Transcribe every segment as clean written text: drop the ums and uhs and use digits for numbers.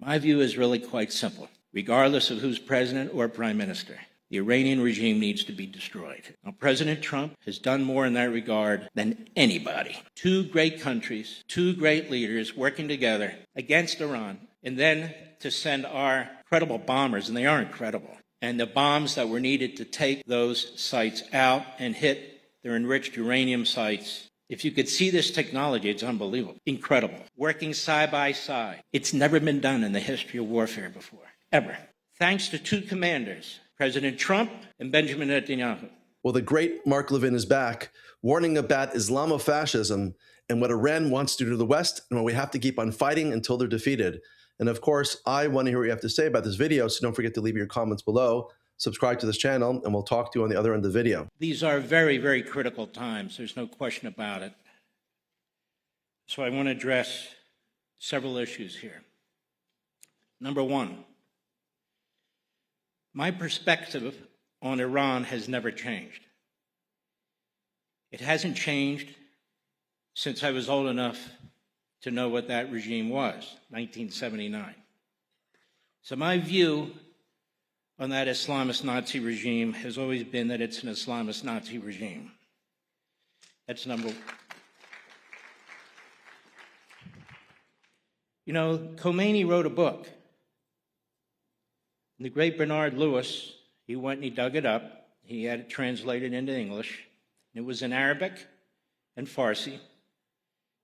My view is really quite simple. Regardless of who's president or prime minister, the Iranian regime needs to be destroyed. Now, President Trump has done more in that regard than anybody. Two great countries, two great leaders working together against Iran, and then to send our incredible bombers, and they are incredible, and the bombs that were needed to take those sites out and hit their enriched uranium sites. If you could see this technology, it's unbelievable, incredible. Working side by side. It's never been done in the history of warfare before, ever. Thanks to two commanders, President Trump and Benjamin Netanyahu. Well, the great Mark Levin is back, warning about Islamofascism and what Iran wants to do to the West, and what we have to keep on fighting until they're defeated. And of course, I want to hear what you have to say about this video, so don't forget to leave your comments below. Subscribe to this channel, and we'll talk to you on the other end of the video. These are very, very critical times. There's no question about it. So I want to address several issues here. Number one, my perspective on Iran has never changed. It hasn't changed since I was old enough to know what that regime was, 1979. So my view on that Islamist Nazi regime has always been that it's an Islamist Nazi regime. That's number one. You know, Khomeini wrote a book. And the great Bernard Lewis, he went and he dug it up. He had it translated into English. It was in Arabic and Farsi,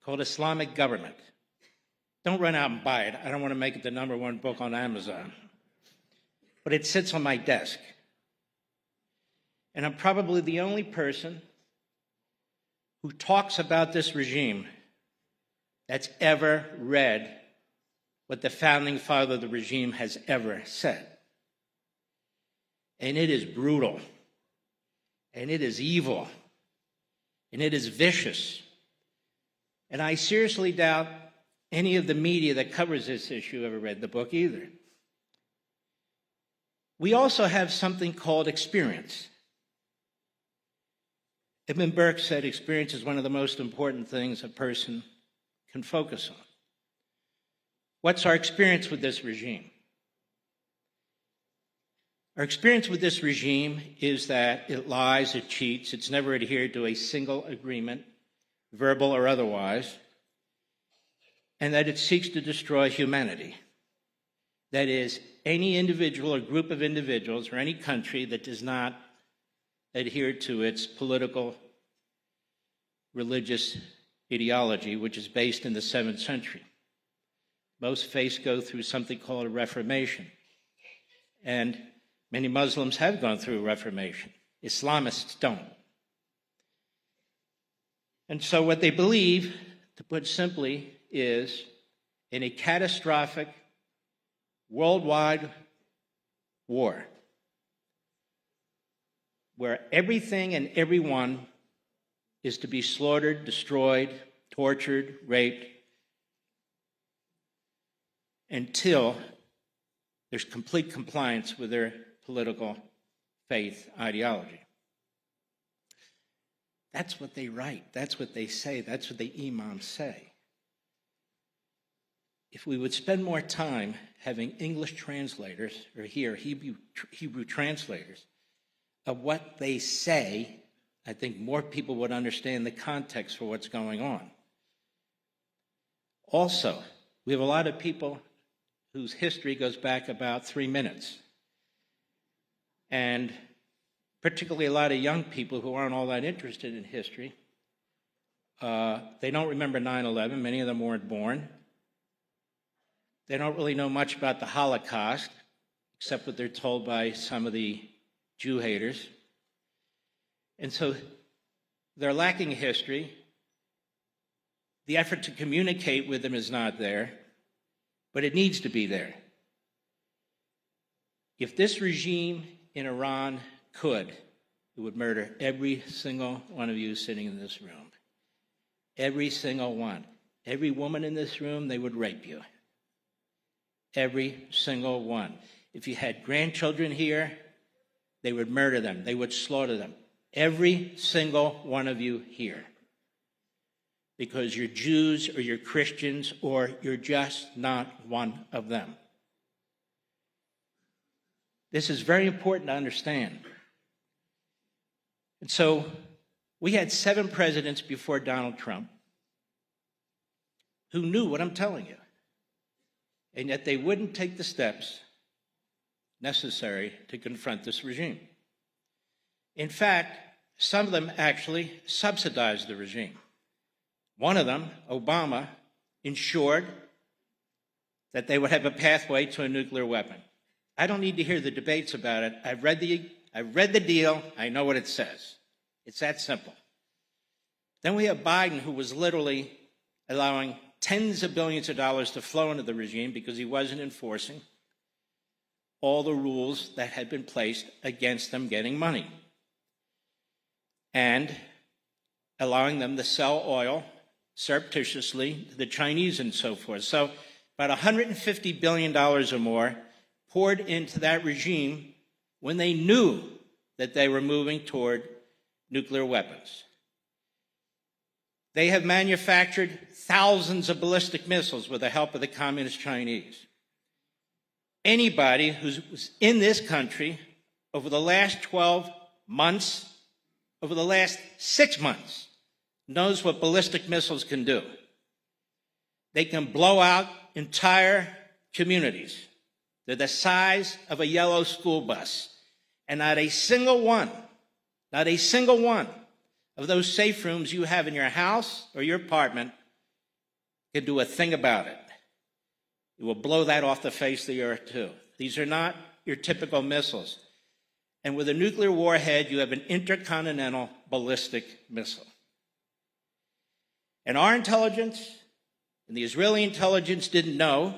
called Islamic Government. Don't run out and buy it. I don't want to make it the #1 book on Amazon. But it sits on my desk. And I'm probably the only person who talks about this regime that's ever read what the founding father of the regime has ever said. And it is brutal. And it is evil. And it is vicious. And I seriously doubt any of the media that covers this issue ever read the book either. We also have something called experience. Edmund Burke said experience is one of the most important things a person can focus on. What's our experience with this regime? Our experience with this regime is that it lies, it cheats, it's never adhered to a single agreement, verbal or otherwise, and that it seeks to destroy humanity. That is, any individual or group of individuals or any country that does not adhere to its political, religious ideology, which is based in the 7th century. Most faiths go through something called a Reformation. And many Muslims have gone through a Reformation. Islamists don't. And so what they believe, to put simply, is in a catastrophic worldwide war where everything and everyone is to be slaughtered, destroyed, tortured, raped, until there's complete compliance with their political faith ideology. That's what they write. That's what they say. That's what the imams say. If we would spend more time having English translators, or here, Hebrew translators, of what they say, I think more people would understand the context for what's going on. Also, we have a lot of people whose history goes back about 3 minutes. And particularly a lot of young people who aren't all that interested in history. They don't remember 9/11. Many of them weren't born. They don't really know much about the Holocaust, except what they're told by some of the Jew haters. And so they're lacking history. The effort to communicate with them is not there, but it needs to be there. If this regime in Iran could, it would murder every single one of you sitting in this room. Every single one. Every woman in this room, they would rape you. Every single one. If you had grandchildren here, they would murder them. They would slaughter them. Every single one of you here. Because you're Jews or you're Christians or you're just not one of them. This is very important to understand. And so we had 7 presidents before Donald Trump who knew what I'm telling you, and yet they wouldn't take the steps necessary to confront this regime. In fact, some of them actually subsidized the regime. One of them, Obama, ensured that they would have a pathway to a nuclear weapon. I don't need to hear the debates about it. I've read the deal. I know what it says. It's that simple. Then we have Biden, who was literally allowing tens of billions of dollars to flow into the regime because he wasn't enforcing all the rules that had been placed against them getting money, and allowing them to sell oil surreptitiously to the Chinese and so forth. So about $150 billion or more poured into that regime when they knew that they were moving toward nuclear weapons. They have manufactured thousands of ballistic missiles with the help of the communist Chinese. Anybody who's in this country over the last 12 months, over the last 6 months, knows what ballistic missiles can do. They can blow out entire communities. They're the size of a yellow school bus. And not a single one of those safe rooms you have in your house or your apartment can do a thing about it. It will blow that off the face of the earth too. These are not your typical missiles. And with a nuclear warhead, you have an intercontinental ballistic missile. And our intelligence and the Israeli intelligence didn't know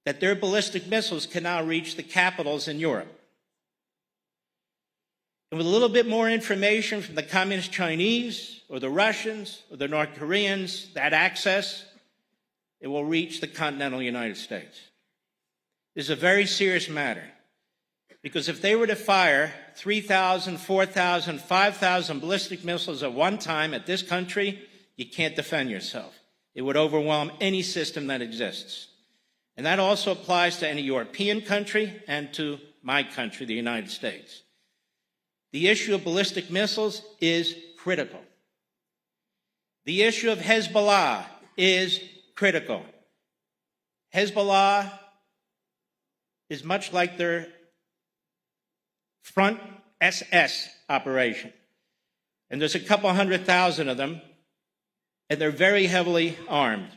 that their ballistic missiles can now reach the capitals in Europe. And with a little bit more information from the communist Chinese or the Russians or the North Koreans, that access, it will reach the continental United States. This is a very serious matter, because if they were to fire 3,000, 4,000, 5,000 ballistic missiles at one time at this country, you can't defend yourself. It would overwhelm any system that exists. And that also applies to any European country and to my country, the United States. The issue of ballistic missiles is critical. The issue of Hezbollah is critical. Hezbollah is much like their front SS operation. And there's a couple 100,000 of them, and they're very heavily armed.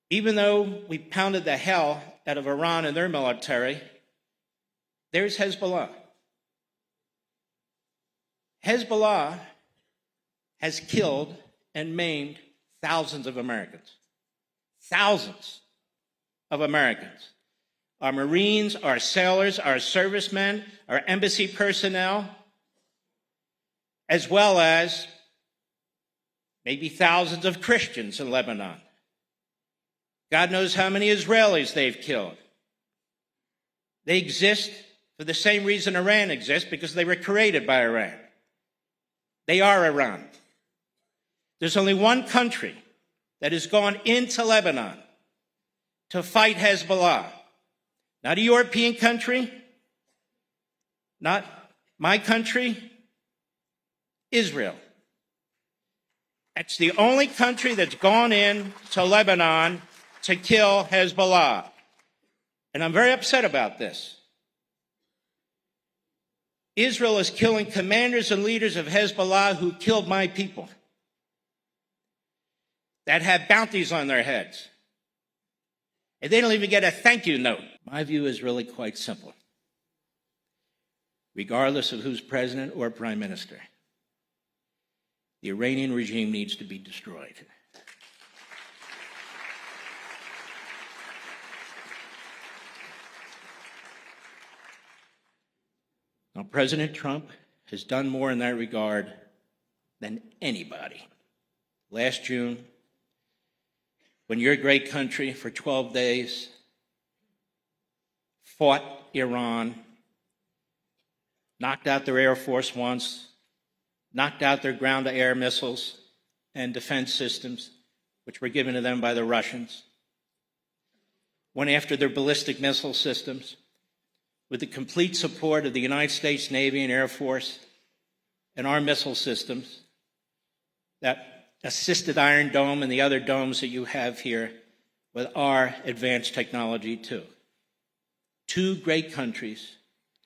Even though we pounded the hell out of Iran and their military, there's Hezbollah. Hezbollah has killed and maimed thousands of Americans. Thousands of Americans. Our Marines, our sailors, our servicemen, our embassy personnel, as well as maybe thousands of Christians in Lebanon. God knows how many Israelis they've killed. They exist for the same reason Iran exists, because they were created by Iran. They are Iran. There's only one country that has gone into Lebanon to fight Hezbollah. Not a European country, not my country, Israel. That's the only country that's gone in to Lebanon to kill Hezbollah. And I'm very upset about this. Israel is killing commanders and leaders of Hezbollah who killed my people, that have bounties on their heads. And they don't even get a thank you note. My view is really quite simple. Regardless of who's president or prime minister, the Iranian regime needs to be destroyed. Now, President Trump has done more in that regard than anybody. Last June, when your great country for 12 days fought Iran, knocked out their Air Force once, knocked out their ground-to-air missiles and defense systems, which were given to them by the Russians. went after their ballistic missile systems with the complete support of the United States Navy and Air Force and our missile systems that assisted Iron Dome and the other domes that you have here with our advanced technology too. Two great countries,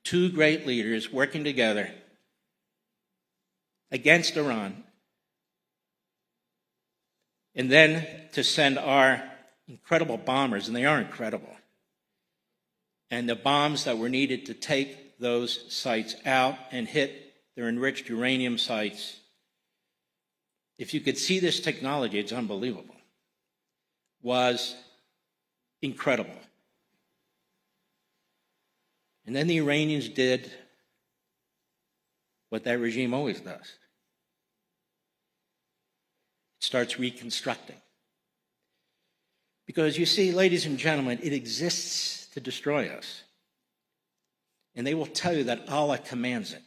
two great leaders working together against Iran, and then to send our incredible bombers, and they are incredible, and the bombs that were needed to take those sites out and hit their enriched uranium sites. If you could see this technology, it's unbelievable, was incredible. And then the Iranians did what that regime always does. It starts reconstructing. Because you see, ladies and gentlemen, it exists to destroy us. And they will tell you that Allah commands it.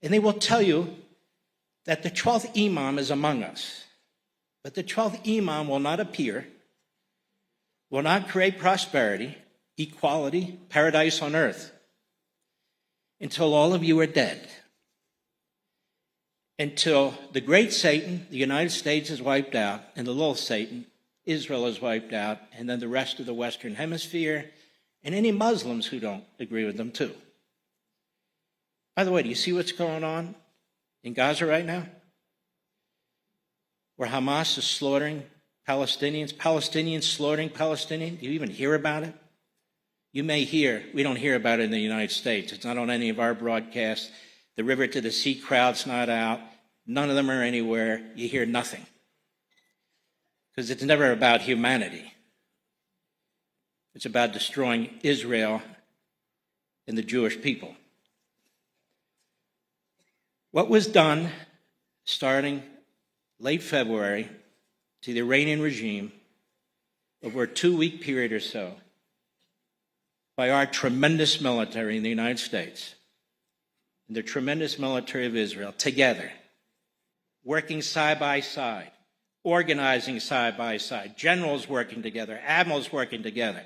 And they will tell you that the 12th Imam is among us. But the 12th Imam will not appear, will not create prosperity, equality, paradise on earth, until all of you are dead. Until the great Satan, the United States, is wiped out, and the little Satan, Israel, is wiped out, and then the rest of the Western Hemisphere, and any Muslims who don't agree with them too. By the way, do you see what's going on in Gaza right now? Where Hamas is slaughtering Palestinians, Palestinians slaughtering Palestinians. Do you even hear about it? You may hear. We don't hear about it in the United States. It's not on any of our broadcasts. The River to the Sea crowd's not out. None of them are anywhere. You hear nothing. Because it's never about humanity. It's about destroying Israel and the Jewish people. What was done starting late February to the Iranian regime over a 2-week period or so by our tremendous military in the United States and the tremendous military of Israel together, working side by side, organizing side by side, generals working together, admirals working together,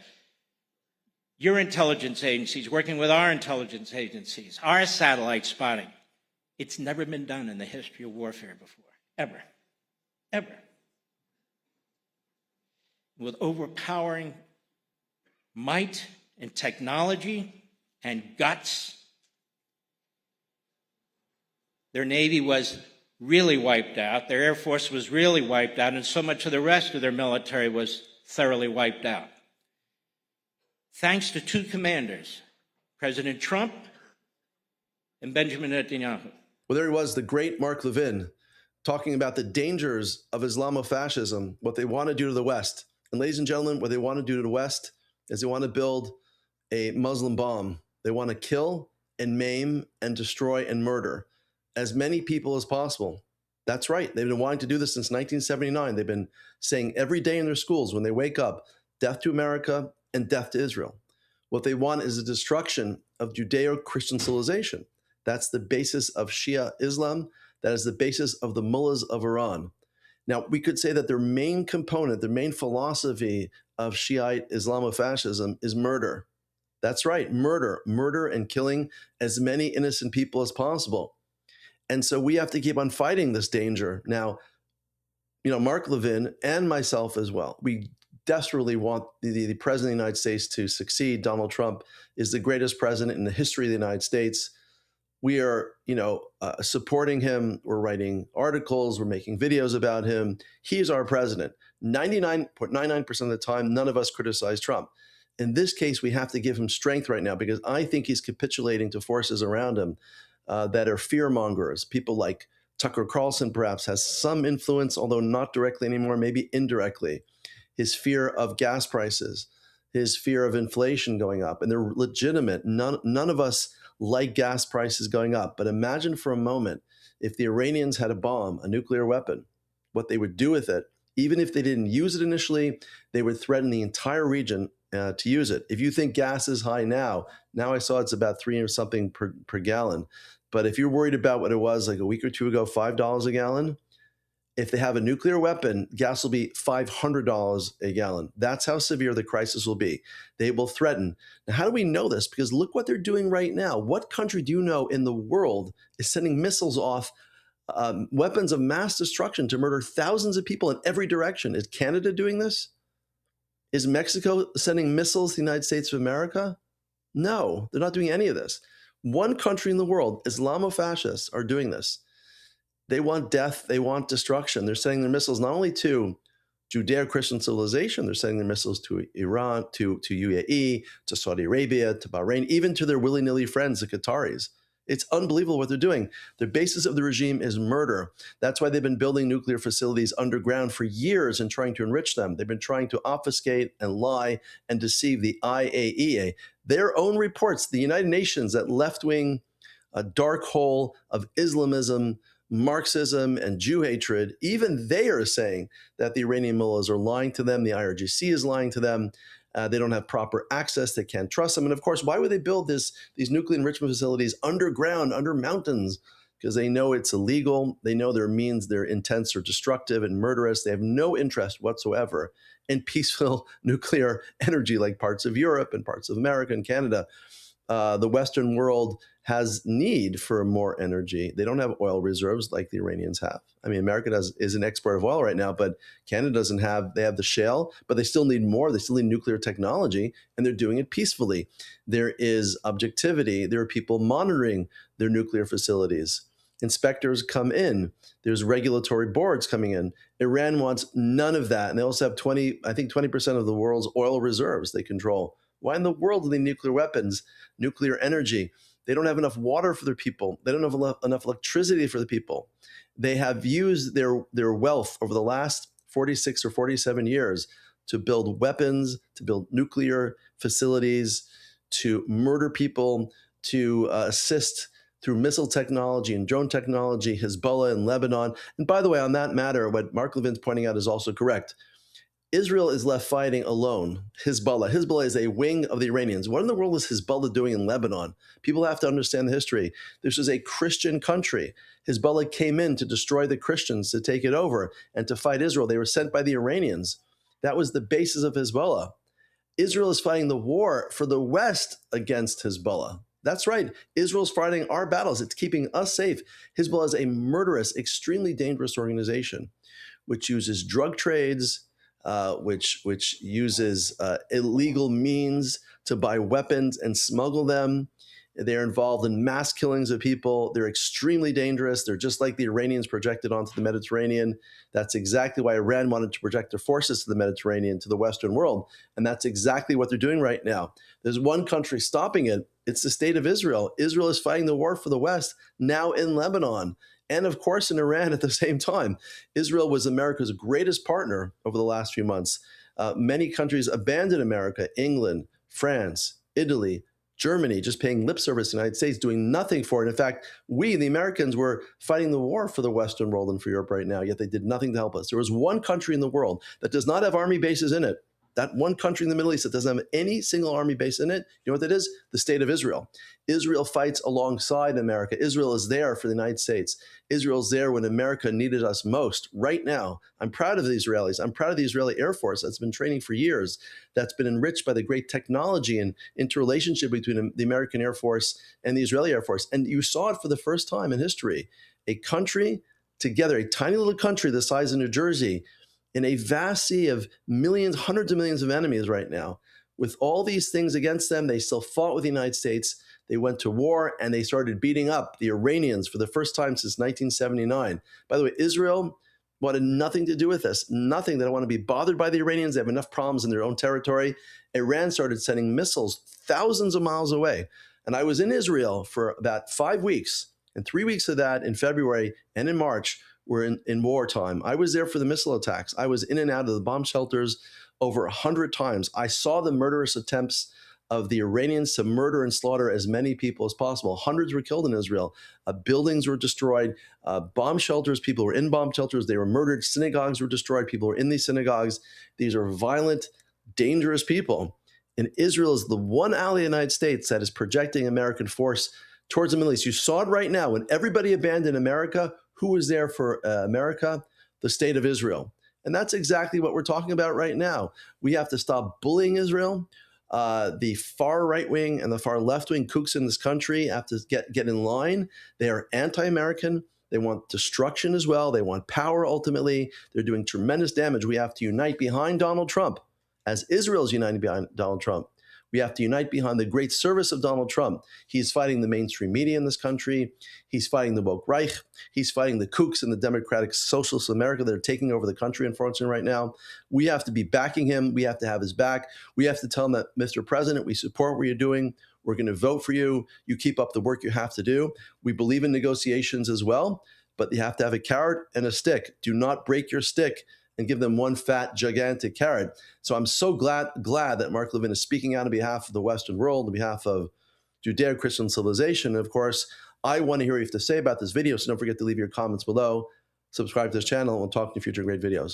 your intelligence agencies working with our intelligence agencies, our satellite spotting. It's never been done in the history of warfare before, ever, ever. With overpowering might and technology and guts, their Navy was really wiped out, their Air Force was really wiped out, and so much of the rest of their military was thoroughly wiped out. Thanks to two commanders, President Trump and Benjamin Netanyahu. Well, there he was, the great Mark Levin, talking about the dangers of Islamofascism, what they want to do to the West. And ladies and gentlemen, what they want to do to the West is they want to build a Muslim bomb. They want to kill and maim and destroy and murder as many people as possible. That's right. They've been wanting to do this since 1979. They've been saying every day in their schools when they wake up, death to America and death to Israel. What they want is the destruction of Judeo-Christian civilization. That's the basis of Shia Islam. That is the basis of the mullahs of Iran. Now, we could say that their main component, their main philosophy of Shiite Islamofascism is murder. That's right, murder and killing as many innocent people as possible. And so we have to keep on fighting this danger. Now, Mark Levin and myself as well, we desperately want the president of the United States to succeed. Donald Trump is the greatest president in the history of the United States. We are, supporting him. We're writing articles. We're making videos about him. He's our president. 99.99% of the time, none of us criticize Trump. In this case, we have to give him strength right now because I think he's capitulating to forces around him that are fear mongers. People like Tucker Carlson perhaps has some influence, although not directly anymore, maybe indirectly. His fear of gas prices, his fear of inflation going up, and they're legitimate. None of us like gas prices going up. But imagine for a moment if the Iranians had a bomb, a nuclear weapon, what they would do with it. Even if they didn't use it initially, they would threaten the entire region to use it. If you think gas is high now I saw it's about $3 or something per gallon. But if you're worried about what it was like a week or two ago, $5 a gallon, If they have a nuclear weapon, gas will be $500 a gallon. That's how severe the crisis will be. They will threaten. Now, how do we know this? Because look what they're doing right now. What country do you know in the world is sending missiles off, weapons of mass destruction to murder thousands of people in every direction? Is Canada doing this? Is Mexico sending missiles to the United States of America? No, they're not doing any of this. One country in the world, Islamofascists, are doing this. They want death. They want destruction. They're sending their missiles not only to Judeo-Christian civilization, they're sending their missiles to Iran, to UAE, to Saudi Arabia, to Bahrain, even to their willy-nilly friends, the Qataris. It's unbelievable what they're doing. The basis of the regime is murder. That's why they've been building nuclear facilities underground for years and trying to enrich them. They've been trying to obfuscate and lie and deceive the IAEA. Their own reports, the United Nations, that left-wing dark hole of Islamism, Marxism, and Jew hatred, even they are saying that the Iranian mullahs are lying to them. The IRGC is lying to them. They don't have proper access. They can't trust them. And of course, why would they build these nuclear enrichment facilities underground, under mountains? Because they know it's illegal. They know their means, their intents are destructive and murderous. They have no interest whatsoever in peaceful nuclear energy like parts of Europe and parts of America and Canada. The Western world has need for more energy. They don't have oil reserves like the Iranians have. I mean, America is an exporter of oil right now, but Canada doesn't have, they have the shale, but they still need more. They still need nuclear technology, and they're doing it peacefully. There is objectivity. There are people monitoring their nuclear facilities. Inspectors come in. There's regulatory boards coming in. Iran wants none of that. And they also have 20% of the world's oil reserves they control. Why in the world do they need nuclear weapons, nuclear energy? They don't have enough water for their people. They don't have enough electricity for the people. They have used their wealth over the last 46 or 47 years to build weapons, to build nuclear facilities, to murder people, to assist through missile technology and drone technology, Hezbollah in Lebanon. And by the way, on that matter, what Mark Levin's pointing out is also correct. Israel is left fighting alone. Hezbollah is a wing of the Iranians. What in the world is Hezbollah doing in Lebanon? People have to understand the history. This is a Christian country. Hezbollah came in to destroy the Christians, to take it over, and to fight Israel. They were sent by the Iranians. That was the basis of Hezbollah. Israel is fighting the war for the West against Hezbollah. That's right. Israel's fighting our battles. It's keeping us safe. Hezbollah is a murderous, extremely dangerous organization, which uses drug trades, which uses illegal means to buy weapons and smuggle them. They're involved in mass killings of people. They're extremely dangerous. They're just like the Iranians projected onto the Mediterranean. That's exactly why Iran wanted to project their forces to the Mediterranean, to the Western world. And that's exactly what they're doing right now. There's one country stopping it. It's the state of Israel. Israel is fighting the war for the West now in Lebanon. And of course, in Iran at the same time. Israel was America's greatest partner over the last few months. Many countries abandoned America: England, France, Italy, Germany, just paying lip service to the United States, doing nothing for it. In fact, we, the Americans, were fighting the war for the Western world and for Europe right now, yet they did nothing to help us. There was one country in the world that does not have army bases in it. That one country in the Middle East that doesn't have any single army base in it, you know what that is? The state of Israel. Israel fights alongside America. Israel is there for the United States. Israel's there when America needed us most. Right now, I'm proud of the Israelis. I'm proud of the Israeli Air Force that's been training for years, that's been enriched by the great technology and interrelationship between the American Air Force and the Israeli Air Force. And you saw it for the first time in history. A country together, a tiny little country the size of New Jersey, in a vast sea of millions, hundreds of millions of enemies right now. With all these things against them, they still fought with the United States. They went to war and they started beating up the Iranians for the first time since 1979. By the way, Israel wanted nothing to do with this, nothing. They don't want to be bothered by the Iranians. They have enough problems in their own territory. Iran started sending missiles thousands of miles away. And I was in Israel for about 5 weeks, and 3 weeks of that in February and in March were in wartime. I was there for the missile attacks. I was in and out of the bomb shelters over 100 times. I saw the murderous attempts of the Iranians to murder and slaughter as many people as possible. Hundreds were killed in Israel. Buildings were destroyed. Bomb shelters, people were in bomb shelters. They were murdered. Synagogues were destroyed. People were in these synagogues. These are violent, dangerous people. And Israel is the one ally of the United States that is projecting American force towards the Middle East. You saw it right now. When everybody abandoned America, who was there for America? the state of Israel. And that's exactly what we're talking about right now. We have to stop bullying Israel. The far right wing and the far left wing kooks in this country have to get in line. They are anti-American. They want destruction as well. They want power ultimately. They're doing tremendous damage. We have to unite behind Donald Trump, as Israel is uniting behind Donald Trump. We have to unite behind the great service of Donald Trump. He's fighting the mainstream media in this country. He's fighting the woke Reich. He's fighting the kooks in the democratic socialist America that are taking over the country, unfortunately, right now. We have to be backing him. We have to have his back. We have to tell him that, Mr. President, we support what you're doing. We're going to vote for you. You keep up the work you have to do. We believe in negotiations as well, but you have to have a carrot and a stick. Do not break your stick and give them one fat, gigantic carrot. So I'm so glad that Mark Levin is speaking out on behalf of the Western world, on behalf of Judeo-Christian civilization. And of course, I want to hear what you have to say about this video, so don't forget to leave your comments below. Subscribe to this channel, and we'll talk in future great videos.